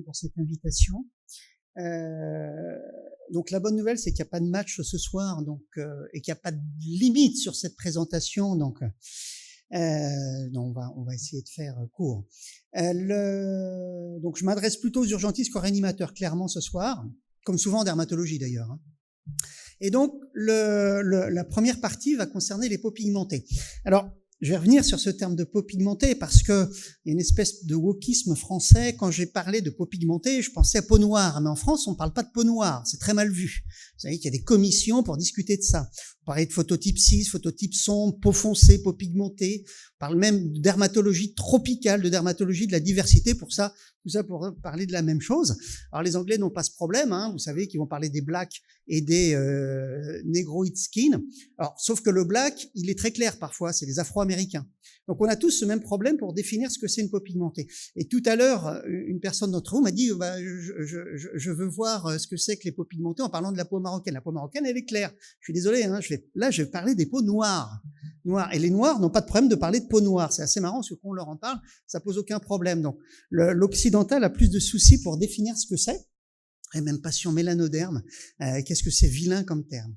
pour cette invitation. Donc la bonne nouvelle, c'est qu'il n'y a pas de match ce soir, et qu'il n'y a pas de limite sur cette présentation, donc on va essayer de faire court. Donc je m'adresse plutôt aux urgentistes qu'aux réanimateurs, clairement ce soir, comme souvent en dermatologie d'ailleurs. Et donc la première partie va concerner les peaux pigmentées. Alors je vais revenir sur ce terme de peau pigmentée parce que il y a une espèce de wokisme français. Quand j'ai parlé de peau pigmentée, je pensais à peau noire. Mais en France, on parle pas de peau noire. C'est très mal vu. Vous savez qu'il y a des commissions pour discuter de ça. On parlait de phototype 6, phototype sombre, peau foncée, peau pigmentée. On parle même de dermatologie tropicale, de dermatologie de la diversité. Tout ça pour parler de la même chose. Alors les Anglais n'ont pas ce problème. Vous savez qu'ils vont parler des blacks et des negroid skin. Alors, sauf que le black, il est très clair parfois. C'est les Afro-Américains. Donc on a tous ce même problème pour définir ce que c'est une peau pigmentée. Et tout à l'heure, une personne d'entre vous m'a dit je veux voir ce que c'est que les peaux pigmentées en parlant de la peau marocaine. La peau marocaine, elle est claire. Je suis désolé, je vais parler des peaux noires. Et les noirs n'ont pas de problème de parler de peau noire. C'est assez marrant, parce que quand on leur en parle, ça pose aucun problème. Donc l'occidental a plus de soucis pour définir ce que c'est. Et même passion mélanoderme. Qu'est-ce que c'est vilain comme terme.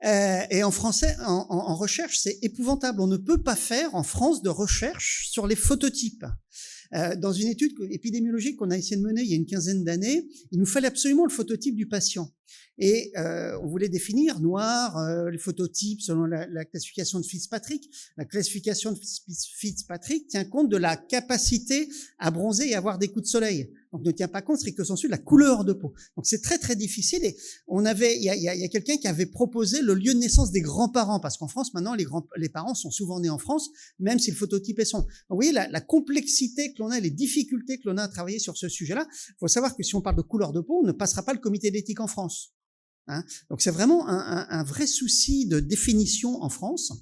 Et en français, en recherche, c'est épouvantable. On ne peut pas faire en France de recherche sur les phototypes. Dans une étude épidémiologique qu'on a essayé de mener il y a une quinzaine d'années, il nous fallait absolument le phototype du patient. Et on voulait définir noir, les phototypes selon la classification de Fitzpatrick. La classification de Fitzpatrick tient compte de la capacité à bronzer et avoir des coups de soleil. Donc ne tient pas compte stricto sensu de la couleur de peau. Donc c'est très très difficile. Et il y a quelqu'un qui avait proposé le lieu de naissance des grands-parents, parce qu'en France maintenant les parents sont souvent nés en France, même si le phototype est sombre. Donc vous voyez la complexité que l'on a, les difficultés que l'on a à travailler sur ce sujet-là. Il faut savoir que si on parle de couleur de peau, on ne passera pas le comité d'éthique en France. Donc c'est vraiment un vrai souci de définition en France.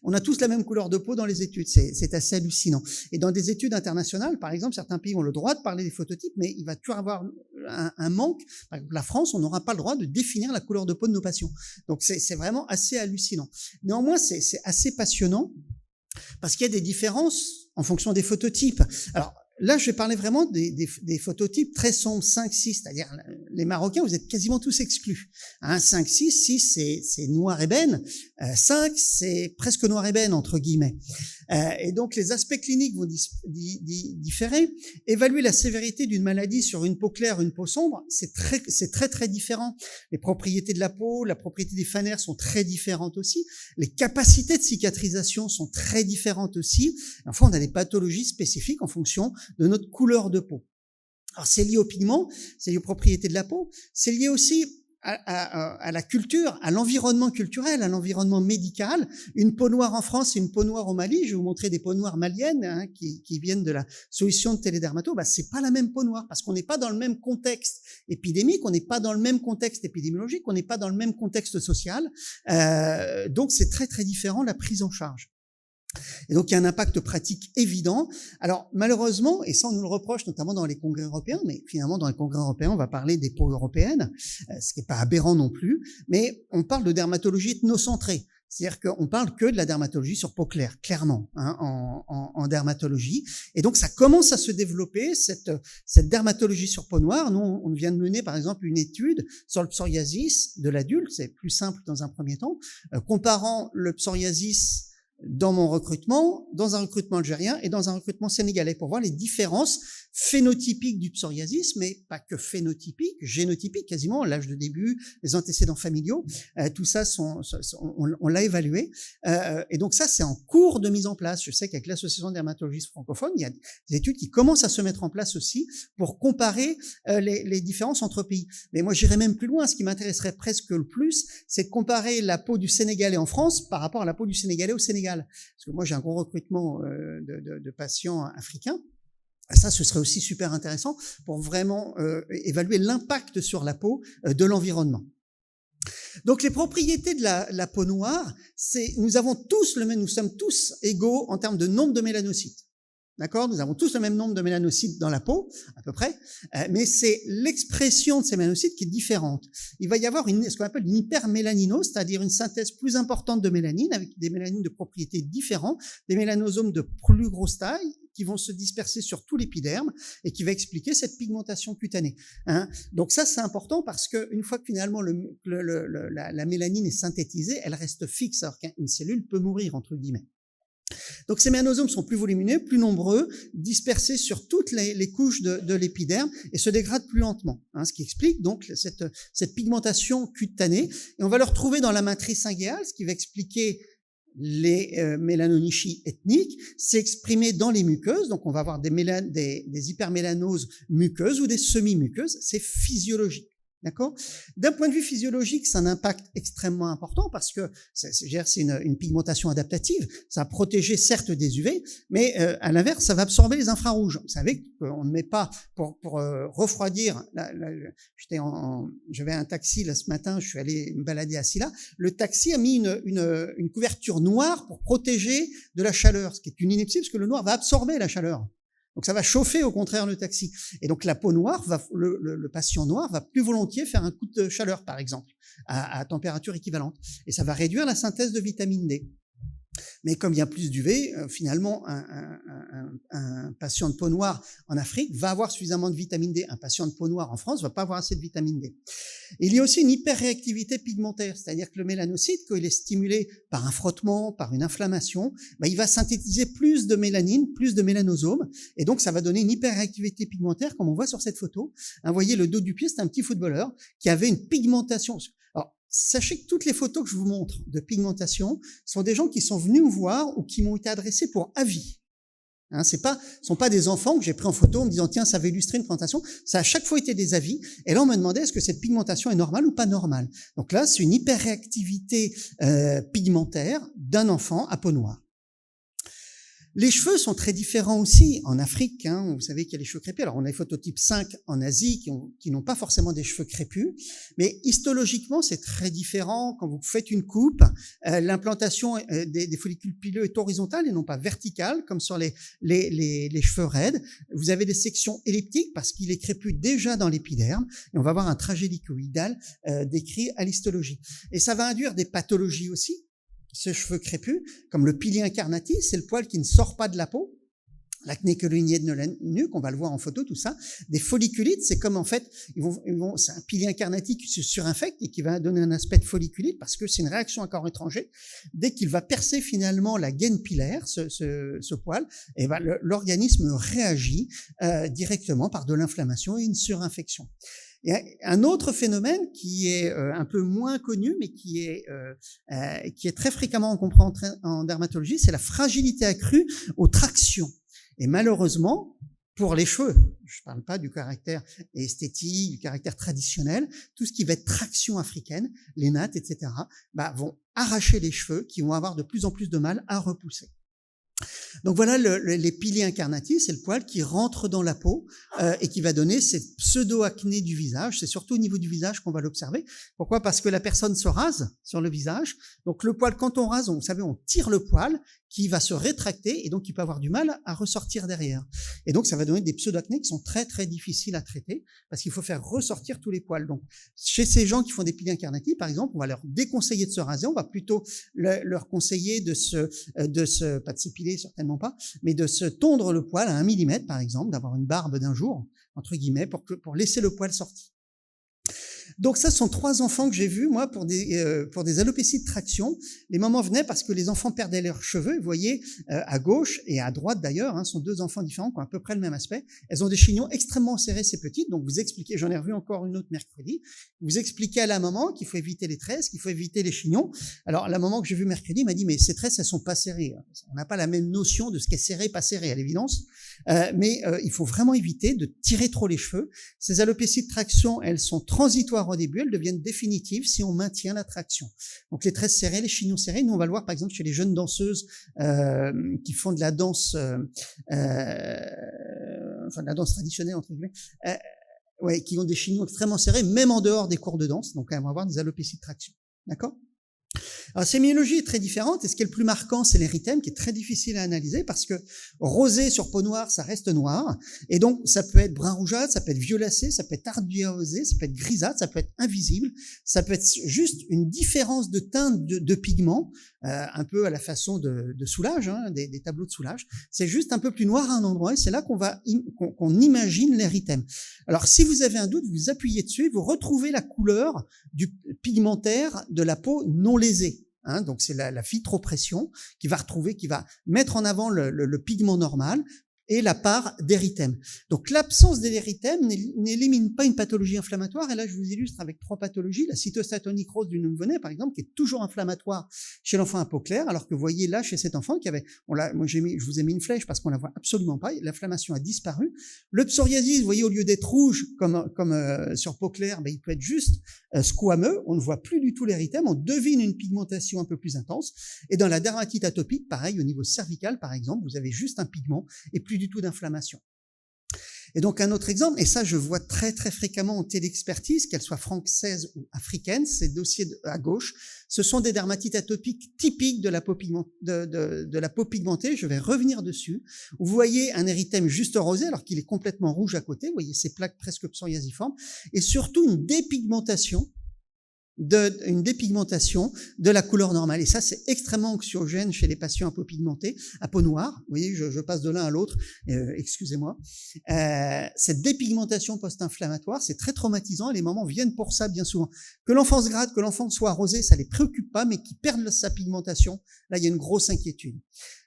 On a tous la même couleur de peau dans les études, c'est assez hallucinant. Et dans des études internationales, par exemple, certains pays ont le droit de parler des phototypes, mais il va toujours avoir un manque. Par exemple, la France, on n'aura pas le droit de définir la couleur de peau de nos patients. Donc c'est vraiment assez hallucinant. Néanmoins, c'est assez passionnant parce qu'il y a des différences en fonction des phototypes. Alors là, je vais parler vraiment des phototypes très sombres, 5, 6, c'est-à-dire les Marocains, vous êtes quasiment tous exclus. 5, 6, 6, c'est noir ébène, 5, c'est presque noir ébène, entre guillemets. Et donc, les aspects cliniques vont différer. Évaluer la sévérité d'une maladie sur une peau claire, une peau sombre, c'est très, très différent. Les propriétés de la peau, la propriété des fanères sont très différentes aussi. Les capacités de cicatrisation sont très différentes aussi. Enfin, on a des pathologies spécifiques en fonction de notre couleur de peau. Alors c'est lié aux pigments, c'est lié aux propriétés de la peau, c'est lié aussi à la culture, à l'environnement culturel, à l'environnement médical. Une peau noire en France et une peau noire au Mali, je vais vous montrer des peaux noires maliennes qui viennent de la solution de télédermato, c'est pas la même peau noire parce qu'on n'est pas dans le même contexte épidémique, on n'est pas dans le même contexte épidémiologique, on n'est pas dans le même contexte social, donc c'est très très différent la prise en charge. Et donc, il y a un impact pratique évident. Alors, malheureusement, et ça, on nous le reproche notamment dans les congrès européens, mais finalement, dans les congrès européens, on va parler des peaux européennes, ce qui n'est pas aberrant non plus, mais on parle de dermatologie ethnocentrée. C'est-à-dire qu'on parle que de la dermatologie sur peau claire, clairement, en dermatologie. Et donc, ça commence à se développer, cette dermatologie sur peau noire. Nous, on vient de mener, par exemple, une étude sur le psoriasis de l'adulte. C'est plus simple dans un premier temps, comparant le psoriasis dans mon recrutement, dans un recrutement algérien et dans un recrutement sénégalais pour voir les différences phénotypiques du psoriasis, mais pas que phénotypiques, génotypiques quasiment, l'âge de début, les antécédents familiaux, tout ça on l'a évalué. Et donc ça, c'est en cours de mise en place. Je sais qu'avec l'association de dermatologistes francophones, il y a des études qui commencent à se mettre en place aussi pour comparer les différences entre pays. Mais moi, j'irais même plus loin. Ce qui m'intéresserait presque le plus, c'est de comparer la peau du Sénégalais en France par rapport à la peau du Sénégalais au Sénégal. Parce que moi, j'ai un gros recrutement de patients africains. Ça, ce serait aussi super intéressant pour vraiment évaluer l'impact sur la peau de l'environnement. Donc, les propriétés de la peau noire, nous sommes tous égaux en termes de nombre de mélanocytes. D'accord? Nous avons tous le même nombre de mélanocytes dans la peau, à peu près, mais c'est l'expression de ces mélanocytes qui est différente. Il va y avoir ce qu'on appelle une hypermélaninose, c'est-à-dire une synthèse plus importante de mélanine, avec des mélanines de propriétés différentes, des mélanosomes de plus grosse taille, qui vont se disperser sur tout l'épiderme et qui va expliquer cette pigmentation cutanée. Hein. Donc ça, c'est important parce que une fois que finalement la mélanine est synthétisée, elle reste fixe alors qu'une cellule peut mourir, entre guillemets. Donc ces mélanosomes sont plus volumineux, plus nombreux, dispersés sur toutes les couches de l'épiderme et se dégradent plus lentement, hein, ce qui explique donc cette pigmentation cutanée. Et on va le retrouver dans la matrice inguéale, ce qui va expliquer les mélanonichies ethniques. C'est exprimé dans les muqueuses, donc on va avoir des hypermélanoses muqueuses ou des semi-muqueuses, c'est physiologique. D'accord ? D'un point de vue physiologique, c'est un impact extrêmement important parce que c'est une pigmentation adaptative. Ça va protéger certes des UV, mais à l'inverse, ça va absorber les infrarouges. Vous savez qu'on ne met pas pour refroidir. J'avais un taxi là ce matin, je suis allé me balader à Silla. Le taxi a mis une couverture noire pour protéger de la chaleur, ce qui est une ineptie parce que le noir va absorber la chaleur. Donc ça va chauffer au contraire le taxi. Et donc la peau noire, le patient noir va plus volontiers faire un coup de chaleur, par exemple, à température équivalente. Et ça va réduire la synthèse de vitamine D. Mais comme il y a plus d'UV, finalement, un patient de peau noire en Afrique va avoir suffisamment de vitamine D. Un patient de peau noire en France va pas avoir assez de vitamine D. Et il y a aussi une hyperréactivité pigmentaire, c'est-à-dire que le mélanocyte, quand il est stimulé par un frottement, par une inflammation, il va synthétiser plus de mélanine, plus de mélanosomes, et donc ça va donner une hyperréactivité pigmentaire, comme on voit sur cette photo. Vous voyez, le dos du pied, c'est un petit footballeur qui avait une pigmentation. Alors, sachez que toutes les photos que je vous montre de pigmentation sont des gens qui sont venus me voir ou qui m'ont été adressés pour avis. Hein, ce sont pas des enfants que j'ai pris en photo en me disant tiens, ça va illustrer une pigmentation. Ça a à chaque fois été des avis. Et là, on me demandait est-ce que cette pigmentation est normale ou pas normale. Donc là, c'est une hyperréactivité pigmentaire d'un enfant à peau noire. Les cheveux sont très différents aussi en Afrique. Hein, vous savez qu'il y a les cheveux crépus. Alors, on a les phototypes 5 en Asie qui n'ont pas forcément des cheveux crépus. Mais histologiquement, c'est très différent. Quand vous faites une coupe, l'implantation des follicules pileux est horizontale et non pas verticale, comme sur les cheveux raides. Vous avez des sections elliptiques parce qu'il est crépus déjà dans l'épiderme. Et on va avoir un trajet hélicoïdal décrit à l'histologie. Et ça va induire des pathologies aussi. Ces cheveux crépus, comme le pili incarnatis, c'est le poil qui ne sort pas de la peau, l'acné colonienne de la nuque, on va le voir en photo, tout ça. Des folliculites, c'est comme en fait, c'est un pili incarnatis qui se surinfecte et qui va donner un aspect de folliculite parce que c'est une réaction à corps étranger. Dès qu'il va percer finalement la gaine pilaire, ce poil, et l'organisme réagit directement par de l'inflammation et une surinfection. Et un autre phénomène qui est un peu moins connu, mais qui est très fréquemment rencontré en dermatologie, c'est la fragilité accrue aux tractions. Et malheureusement, pour les cheveux, je ne parle pas du caractère esthétique, du caractère traditionnel, tout ce qui va être traction africaine, les nattes, etc., vont arracher les cheveux qui vont avoir de plus en plus de mal à repousser. Donc voilà, les pili incarnatis, c'est le poil qui rentre dans la peau et qui va donner cette pseudo-acné du visage. C'est surtout au niveau du visage qu'on va l'observer. Pourquoi ? Parce que la personne se rase sur le visage. Donc le poil, quand on rase, vous savez, on tire le poil qui va se rétracter et donc il peut avoir du mal à ressortir derrière. Et donc ça va donner des pseudo-acnés qui sont très très difficiles à traiter parce qu'il faut faire ressortir tous les poils. Donc chez ces gens qui font des pili incarnatis, par exemple, on va leur déconseiller de se raser, on va plutôt leur conseiller pas de s'épiler certainement pas, mais de se tondre le poil à 1 millimètre par exemple, d'avoir une barbe d'un jour entre guillemets pour laisser le poil sortir. Donc ça, ce sont 3 enfants que j'ai vus, moi, pour des alopécies de traction. Les mamans venaient parce que les enfants perdaient leurs cheveux. Vous voyez, à gauche et à droite d'ailleurs, sont 2 enfants différents qui ont à peu près le même aspect. Elles ont des chignons extrêmement serrés, ces petites. Donc vous expliquez, j'en ai revu encore une autre mercredi, vous expliquez à la maman qu'il faut éviter les tresses, qu'il faut éviter les chignons. Alors la maman que j'ai vue mercredi m'a dit, mais ces tresses, elles sont pas serrées. On n'a pas la même notion de ce qu'est serré, pas serré, à l'évidence. Mais il faut vraiment éviter de tirer trop les cheveux. Ces alopécies de traction, elles sont transitoires au début, elles deviennent définitives si on maintient la traction. Donc les tresses serrées, les chignons serrés, nous on va le voir par exemple chez les jeunes danseuses qui font de la danse, de la danse traditionnelle entre guillemets, qui ont des chignons extrêmement serrés, même en dehors des cours de danse. Donc elles vont avoir des alopécies de traction. D'accord ? Alors, la sémiologie est très différente, et ce qui est le plus marquant, c'est l'érythème, qui est très difficile à analyser, parce que rosé sur peau noire, ça reste noir, et donc ça peut être brun rougeâtre, ça peut être violacé, ça peut être ardoisé, ça peut être grisâtre, ça peut être invisible, ça peut être juste une différence de teinte de pigments, un peu à la façon de Soulages, hein, des tableaux de Soulages. C'est juste un peu plus noir à un endroit, et c'est là qu'on imagine l'érythème. Alors, si vous avez un doute, vous appuyez dessus, et vous retrouvez la couleur du pigmentaire de la peau non lésée. Hein, donc c'est la filtropression qui va mettre en avant le pigment normal et la part d'érythème. Donc l'absence de l'érythème n'élimine pas une pathologie inflammatoire, et là je vous illustre avec 3 pathologies. La cytostatonique rose du nouveau-né, par exemple, qui est toujours inflammatoire chez l'enfant à peau claire, alors que vous voyez là chez cet enfant qui avait, je vous ai mis une flèche parce qu'on la voit absolument pas, l'inflammation a disparu. Le psoriasis, vous voyez, au lieu d'être rouge comme sur peau claire, il peut être juste squameux, on ne voit plus du tout l'érythème, on devine une pigmentation un peu plus intense. Et dans la dermatite atopique, pareil, au niveau cervical par exemple, vous avez juste un pigment et plus du tout d'inflammation. Et donc un autre exemple, et ça je vois très très fréquemment en téléexpertise, qu'elle soit française ou africaine, ces dossiers à gauche, ce sont des dermatites atopiques typiques de la peau pigmentée, je vais revenir dessus. Vous voyez un érythème juste rosé alors qu'il est complètement rouge à côté, vous voyez ces plaques presque psoriasiformes, et surtout une dépigmentation de la couleur normale. Et ça, c'est extrêmement anxiogène chez les patients à peau pigmentée, à peau noire. Vous voyez, je passe de l'un à l'autre, excusez-moi. Cette dépigmentation post-inflammatoire, c'est très traumatisant, et les mamans viennent pour ça bien souvent. Que l'enfant se gratte, que l'enfant soit rosé, ça les préoccupe pas, mais qu'ils perdent sa pigmentation, là, il y a une grosse inquiétude.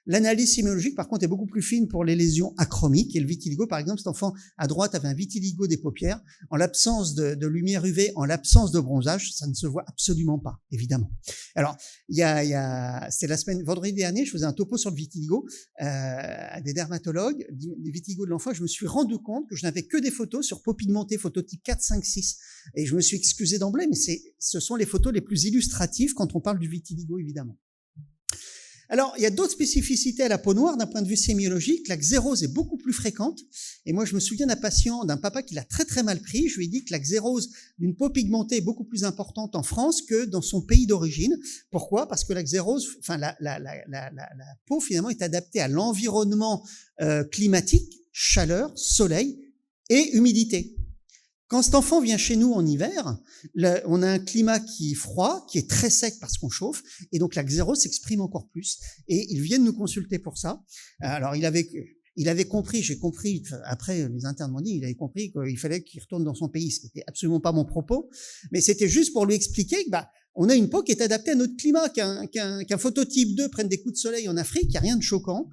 L'analyse sémiologique, par contre, est beaucoup plus fine pour les lésions achromiques. Et le vitiligo, par exemple, cet enfant à droite avait un vitiligo des paupières. En l'absence de lumière UV, en l'absence de bronzage, ça ne se voit absolument pas, évidemment. Alors, c'était vendredi dernier, je faisais un topo sur le vitiligo à des dermatologues, des vitiligo de l'enfant. Je me suis rendu compte que je n'avais que des photos sur peau pigmentée, phototype 4, 5, 6. Et je me suis excusé d'emblée, mais ce sont les photos les plus illustratives quand on parle du vitiligo, évidemment. Alors, il y a d'autres spécificités à la peau noire d'un point de vue sémiologique. La xérose est beaucoup plus fréquente. Et moi, je me souviens d'un papa qui l'a très très mal pris. Je lui ai dit que la xérose d'une peau pigmentée est beaucoup plus importante en France que dans son pays d'origine. Pourquoi? Parce que la xérose, la peau finalement est adaptée à l'environnement climatique, chaleur, soleil et humidité. Quand cet enfant vient chez nous en hiver, on a un climat qui est froid, qui est très sec parce qu'on chauffe, et donc la xérose s'exprime encore plus. Et ils viennent nous consulter pour ça. Alors il avait compris, j'ai compris, après les internes m'ont dit, il avait compris qu'il fallait qu'il retourne dans son pays, ce qui n'était absolument pas mon propos, mais c'était juste pour lui expliquer que on a une peau qui est adaptée à notre climat, qu'un phototype 2 prenne des coups de soleil en Afrique, il n'y a rien de choquant.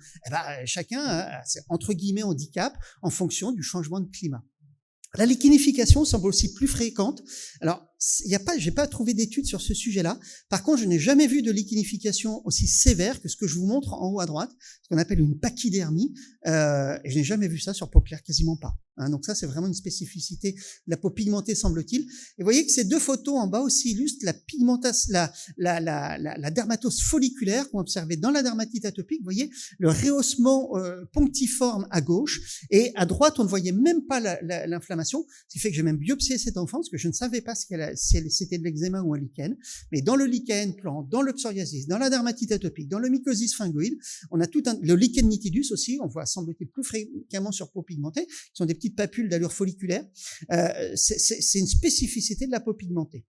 Chacun a, entre guillemets, handicap en fonction du changement de climat. La lichenification semble aussi plus fréquente. Alors, j'ai pas trouvé d'études sur ce sujet-là. Par contre, je n'ai jamais vu de lichenification aussi sévère que ce que je vous montre en haut à droite, ce qu'on appelle une pachydermie. Et je n'ai jamais vu ça sur peau claire, quasiment pas. Hein, donc ça, c'est vraiment une spécificité de la peau pigmentée, semble-t-il. Et vous voyez que ces 2 photos en bas aussi illustrent la dermatose folliculaire qu'on observait dans la dermatite atopique. Vous voyez le rehaussement punctiforme à gauche, et à droite, on ne voyait même pas l'inflammation, ce qui fait que j'ai même biopsié cet enfant parce que je ne savais pas si c'était de l'eczéma ou un lichen. Mais dans le lichen plan, dans le psoriasis, dans la dermatite atopique, dans le mycosis fungoïde, on a le lichen nitidus aussi, on voit semble-t-il plus fréquemment sur peau pigmentée, qui sont des petites papules d'allure folliculaire. C'est une spécificité de la peau pigmentée.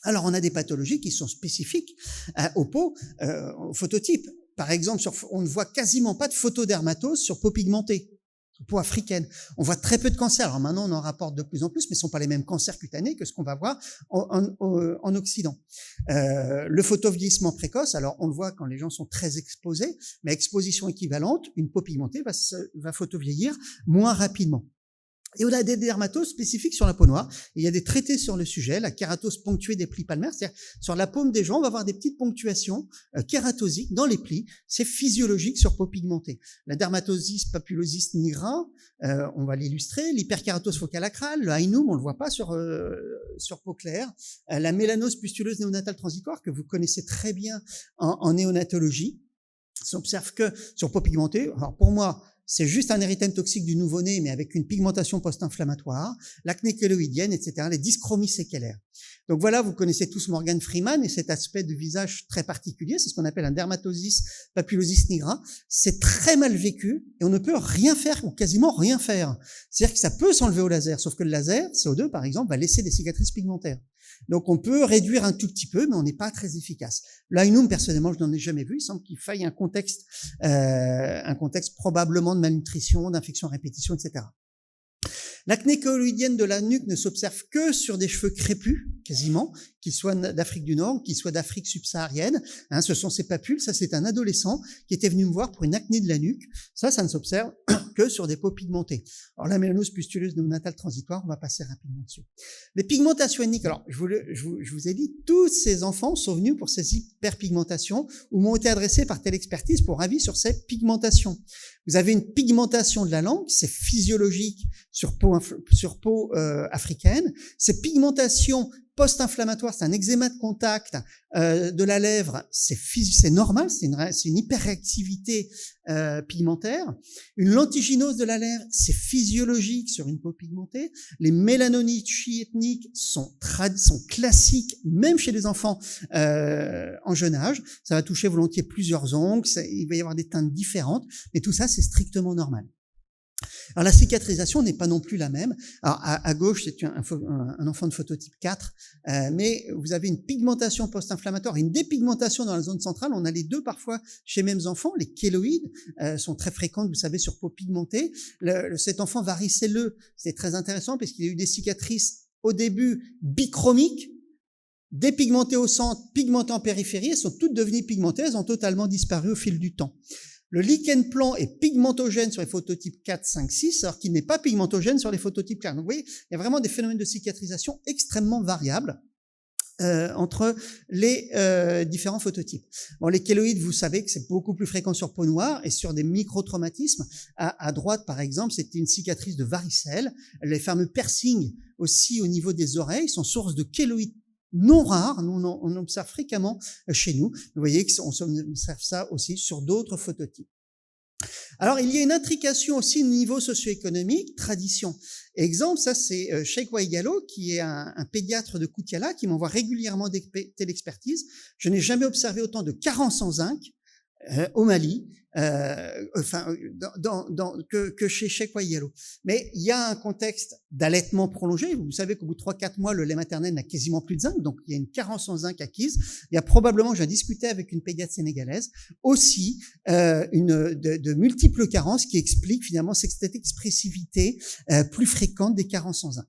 Alors, on a des pathologies qui sont spécifiques aux peaux, aux phototypes. Par exemple, on ne voit quasiment pas de photodermatose sur peau pigmentée, sur peau africaine. On voit très peu de cancers. Alors maintenant, on en rapporte de plus en plus, mais ce ne sont pas les mêmes cancers cutanés que ce qu'on va voir en Occident. Le photovieillissement précoce, alors on le voit quand les gens sont très exposés, mais exposition équivalente, une peau pigmentée va photovieillir moins rapidement. Et on a des dermatoses spécifiques sur la peau noire. Il y a des traités sur le sujet, la kératose ponctuée des plis palmaires, c'est-à-dire sur la paume des gens, on va avoir des petites ponctuations kératosiques dans les plis. C'est physiologique sur peau pigmentée. La dermatosis papulosis nigra, on va l'illustrer. L'hyperkératose focale acrale, le Hainum, on le voit pas sur peau claire. La mélanose pustuleuse néonatale transitoire que vous connaissez très bien en néonatologie, s'observe que sur peau pigmentée. Alors pour moi, c'est juste un érythème toxique du nouveau-né, mais avec une pigmentation post-inflammatoire, l'acné kéloïdienne, etc., les dyschromies séquelaires. Donc voilà, vous connaissez tous Morgan Freeman et cet aspect de visage très particulier, c'est ce qu'on appelle un dermatosis papulosis nigra. C'est très mal vécu et on ne peut rien faire ou quasiment rien faire. C'est-à-dire que ça peut s'enlever au laser, sauf que le laser, CO2 par exemple, va laisser des cicatrices pigmentaires. Donc on peut réduire un tout petit peu, mais on n'est pas très efficace. L'Ainum, personnellement, je n'en ai jamais vu. Il semble qu'il faille un contexte probablement de malnutrition, d'infection à répétition, etc. L'acné kéloïdienne de la nuque ne s'observe que sur des cheveux crépus, quasiment, qu'ils soient d'Afrique du Nord, qu'ils soient d'Afrique subsaharienne. Ce sont ces papules. Ça, c'est un adolescent qui était venu me voir pour une acné de la nuque. Ça ne s'observe que sur des peaux pigmentées. Alors, la mélanose pustuleuse néonatale transitoire, on va passer rapidement dessus. Les pigmentations ethniques. Alors, je vous ai dit, tous ces enfants sont venus pour ces hyperpigmentations ou m'ont été adressés par telle expertise pour avis sur ces pigmentations. Vous avez une pigmentation de la langue, c'est physiologique sur peau africaine. Ces pigmentations post-inflammatoire, c'est un eczéma de contact de la lèvre, c'est normal, c'est une hyperréactivité pigmentaire. Une lentiginose de la lèvre, c'est physiologique sur une peau pigmentée. Les mélanonichies ethniques sont classiques, même chez les enfants en jeune âge. Ça va toucher volontiers plusieurs ongles, il va y avoir des teintes différentes, mais tout ça, c'est strictement normal. Alors la cicatrisation n'est pas non plus la même. Alors à gauche, c'est un enfant de phototype 4, mais vous avez une pigmentation post-inflammatoire et une dépigmentation dans la zone centrale. On a les deux parfois chez mêmes enfants. Les kéloïdes sont très fréquentes, vous savez, sur peau pigmentée. Cet enfant varicelleux, c'est très intéressant parce qu'il a eu des cicatrices au début bichromiques, dépigmentées au centre, pigmentées en périphérie. Elles sont toutes devenues pigmentées, elles ont totalement disparu au fil du temps. Le lichen plan est pigmentogène sur les phototypes 4, 5, 6, alors qu'il n'est pas pigmentogène sur les phototypes 4. Donc vous voyez, il y a vraiment des phénomènes de cicatrisation extrêmement variables entre les différents phototypes. Bon, les kéloïdes, vous savez que c'est beaucoup plus fréquent sur peau noire et sur des microtraumatismes. À droite, par exemple, c'était une cicatrice de varicelle. Les fameux piercings aussi au niveau des oreilles sont source de kéloïdes non rare, on observe fréquemment chez nous. Vous voyez qu'on observe ça aussi sur d'autres phototypes. Alors, il y a une intrication aussi au niveau socio-économique, tradition. Exemple, ça c'est Cheikh Waïgalo, qui est un pédiatre de Koutiala, qui m'envoie régulièrement des téléexpertises. Je n'ai jamais observé autant de carences en zinc au Mali, que chez Cheikh Waïgalo. Mais il y a un contexte d'allaitement prolongé. Vous savez qu'au bout de 3-4 mois, le lait maternel n'a quasiment plus de zinc, donc il y a une carence en zinc acquise. Il y a probablement, j'ai discuté avec une pédiatre sénégalaise, aussi de multiples carences qui expliquent finalement cette expressivité plus fréquente des carences en zinc.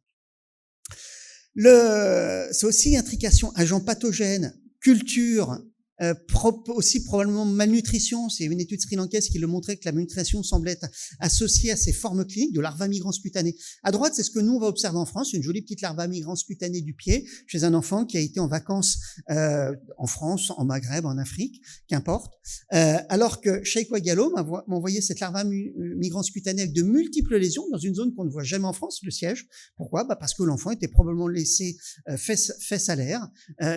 C'est aussi intrication, agents pathogènes, culture, aussi probablement malnutrition. C'est une étude sri-lankaise qui le montrait que la malnutrition semblait être associée à ces formes cliniques de larva migrans cutanés. À droite, c'est ce que nous on va observer en France, une jolie petite larva migrans cutanée du pied chez un enfant qui a été en vacances en France, en Maghreb, en Afrique, qu'importe. Alors que Cheikh Waïgalo m'a envoyé cette larva migrans cutanée avec de multiples lésions dans une zone qu'on ne voit jamais en France, le siège. Pourquoi ? Parce que l'enfant était probablement laissé fesses à l'air.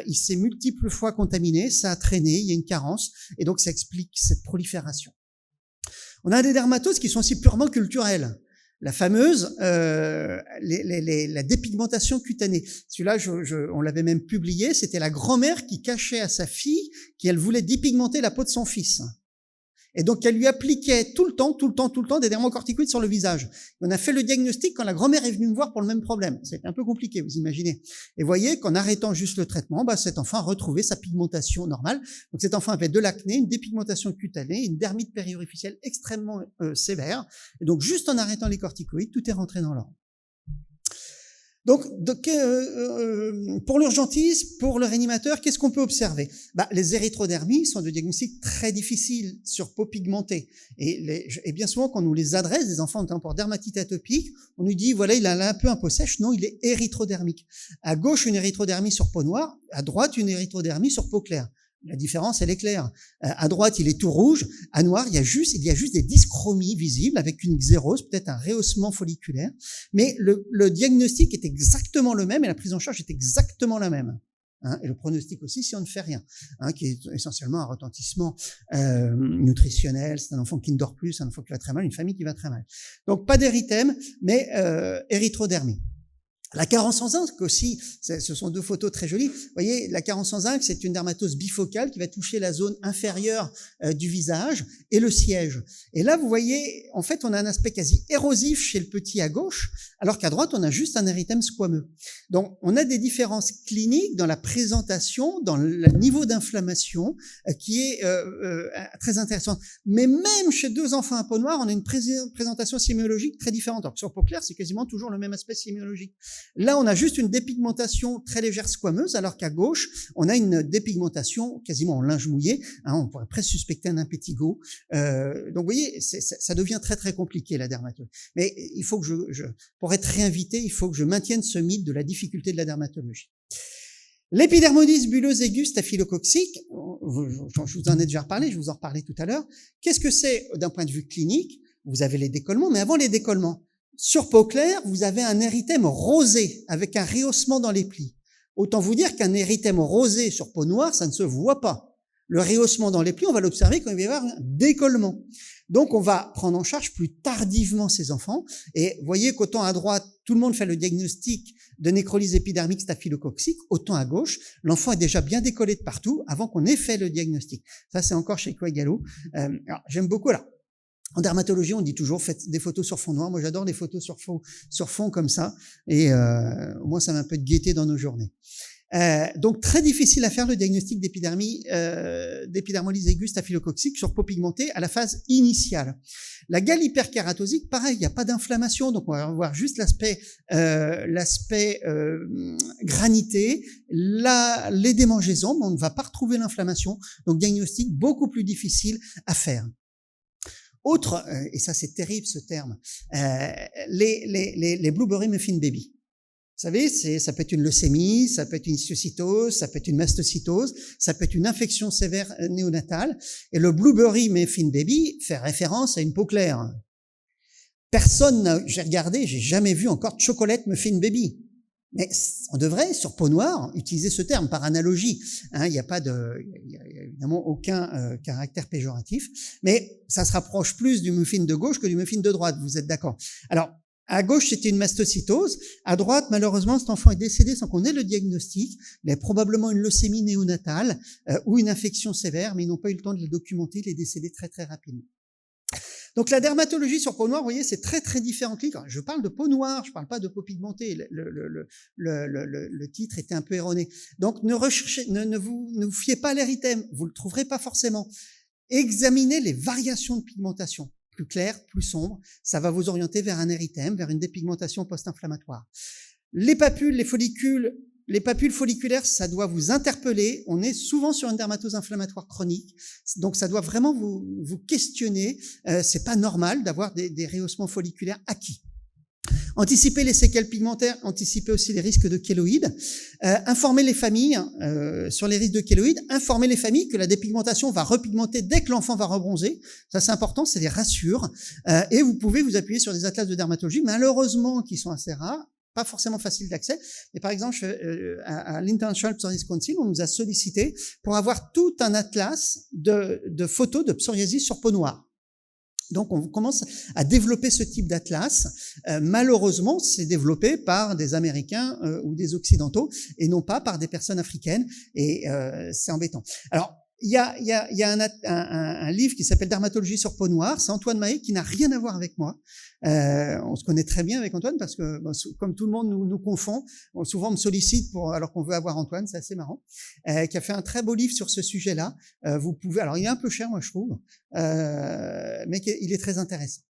Il s'est multiples fois contaminé, ça a traîné, il y a une carence, et donc ça explique cette prolifération. On a des dermatoses qui sont aussi purement culturelles. La fameuse, la dépigmentation cutanée. Celui-là, on l'avait même publié, c'était la grand-mère qui cachait à sa fille qu'elle voulait dépigmenter la peau de son fils. Et donc, elle lui appliquait tout le temps des dermocorticoïdes sur le visage. On a fait le diagnostic quand la grand-mère est venue me voir pour le même problème. C'était un peu compliqué, vous imaginez. Et voyez qu'en arrêtant juste le traitement, cet enfant a retrouvé sa pigmentation normale. Donc, cet enfant avait de l'acné, une dépigmentation cutanée, une dermite périorificielle extrêmement sévère. Et donc, juste en arrêtant les corticoïdes, tout est rentré dans l'ordre. Donc, pour l'urgentiste, pour le réanimateur, qu'est-ce qu'on peut observer ? Les érythrodermies sont de diagnostic très difficiles sur peau pigmentée. Et bien souvent, quand on nous les adresse, des enfants pour dermatite atopique, on nous dit, voilà, il a un peu un peau sèche. Non, il est érythrodermique. À gauche, une érythrodermie sur peau noire. À droite, une érythrodermie sur peau claire. La différence, elle est claire. À droite, il est tout rouge. À noir, il y a juste des dyschromies visibles avec une xérose, peut-être un rehaussement folliculaire. Mais le diagnostic est exactement le même et la prise en charge est exactement la même. Et le pronostic aussi si on ne fait rien, qui est essentiellement un retentissement nutritionnel. C'est un enfant qui ne dort plus, c'est un enfant qui va très mal, une famille qui va très mal. Donc pas d'érythème, mais érythrodermie. La carence en zinc aussi, ce sont deux photos très jolies. Vous voyez, la carence en zinc, c'est une dermatose bifocale qui va toucher la zone inférieure du visage et le siège. Et là, vous voyez, en fait, on a un aspect quasi érosif chez le petit à gauche, alors qu'à droite, on a juste un érythème squameux. Donc, on a des différences cliniques dans la présentation, dans le niveau d'inflammation, qui est très intéressante. Mais même chez deux enfants à peau noire, on a une présentation sémiologique très différente. Alors, sur peau claire, c'est quasiment toujours le même aspect sémiologique. Là, on a juste une dépigmentation très légère squameuse, alors qu'à gauche, on a une dépigmentation quasiment en linge mouillé. On pourrait presque suspecter un impétigo. Donc, vous voyez, ça devient très, très compliqué, la dermatologie. Mais il faut que pour être réinvité, il faut que je maintienne ce mythe de la difficulté de la dermatologie. L'épidermodise bulleuse aiguë staphylococcique, je vous en ai déjà reparlé, je vous en reparlais tout à l'heure. Qu'est-ce que c'est d'un point de vue clinique? Vous avez les décollements, mais avant les décollements, sur peau claire, vous avez un érythème rosé avec un rehaussement dans les plis. Autant vous dire qu'un érythème rosé sur peau noire, ça ne se voit pas. Le rehaussement dans les plis, on va l'observer quand il va y avoir un décollement. Donc, on va prendre en charge plus tardivement ces enfants. Et voyez qu'autant à droite, tout le monde fait le diagnostic de nécrolyse épidermique staphylococcique, autant à gauche, l'enfant est déjà bien décollé de partout avant qu'on ait fait le diagnostic. Ça, c'est encore chez Coegallo. J'aime beaucoup là. En dermatologie, on dit toujours faites des photos sur fond noir. Moi, j'adore les photos sur fond comme ça. Et au moins, ça met un peu de gaieté dans nos journées. Donc, très difficile à faire le diagnostic d'épidermolyse aiguë staphylococcique sur peau pigmentée à la phase initiale. La gale hyperkératosique, pareil, il n'y a pas d'inflammation, donc on va voir juste l'aspect granité, les démangeaisons, mais on ne va pas retrouver l'inflammation. Donc, diagnostic beaucoup plus difficile à faire. Autre, et ça c'est terrible ce terme, les blueberry muffin baby. Vous savez, ça peut être une leucémie, ça peut être une histiocytose, ça peut être une mastocytose, ça peut être une infection sévère néonatale. Et le blueberry muffin baby fait référence à une peau claire. J'ai regardé, j'ai jamais vu encore de chocolate muffin baby. Mais on devrait, sur peau noire, utiliser ce terme par analogie. Il n'y a évidemment aucun caractère péjoratif, mais ça se rapproche plus du muffin de gauche que du muffin de droite, vous êtes d'accord? Alors, à gauche, c'était une mastocytose. À droite, malheureusement, cet enfant est décédé sans qu'on ait le diagnostic. Il a probablement une leucémie néonatale ou une infection sévère, mais ils n'ont pas eu le temps de le documenter. Il est décédé très, très rapidement. Donc, la dermatologie sur peau noire, vous voyez, c'est très, très différent. Je parle de peau noire, je parle pas de peau pigmentée. Le titre était un peu erroné. Donc, ne vous fiez pas à l'érythème. Vous le trouverez pas forcément. Examinez les variations de pigmentation. Plus clair, plus sombre, ça va vous orienter vers un érythème, vers une dépigmentation post-inflammatoire. Les papules folliculaires, ça doit vous interpeller. On est souvent sur une dermatose inflammatoire chronique, donc ça doit vraiment vous questionner. C'est pas normal d'avoir des rehaussements folliculaires acquis. Anticiper les séquelles pigmentaires, anticiper aussi les risques de kéloïdes, informer les familles sur les risques de kéloïdes, informer les familles que la dépigmentation va repigmenter dès que l'enfant va rebronzer. Ça, c'est important, c'est les rassure. Et vous pouvez vous appuyer sur des atlas de dermatologie, malheureusement, qui sont assez rares, pas forcément faciles d'accès. Mais par exemple, à l'International Psoriasis Council, on nous a sollicité pour avoir tout un atlas de photos de psoriasis sur peau noire. Donc, on commence à développer ce type d'atlas. Malheureusement, c'est développé par des Américains ou des Occidentaux et non pas par des personnes africaines. Et c'est embêtant. Alors, il y a un livre qui s'appelle Dermatologie sur peau noire. C'est Antoine Mahé qui n'a rien à voir avec moi. On se connaît très bien avec Antoine parce que, comme tout le monde nous confond, souvent on me sollicite alors qu'on veut avoir Antoine, c'est assez marrant, qui a fait un très beau livre sur ce sujet-là. Vous pouvez, alors il est un peu cher, moi je trouve, mais il est très intéressant.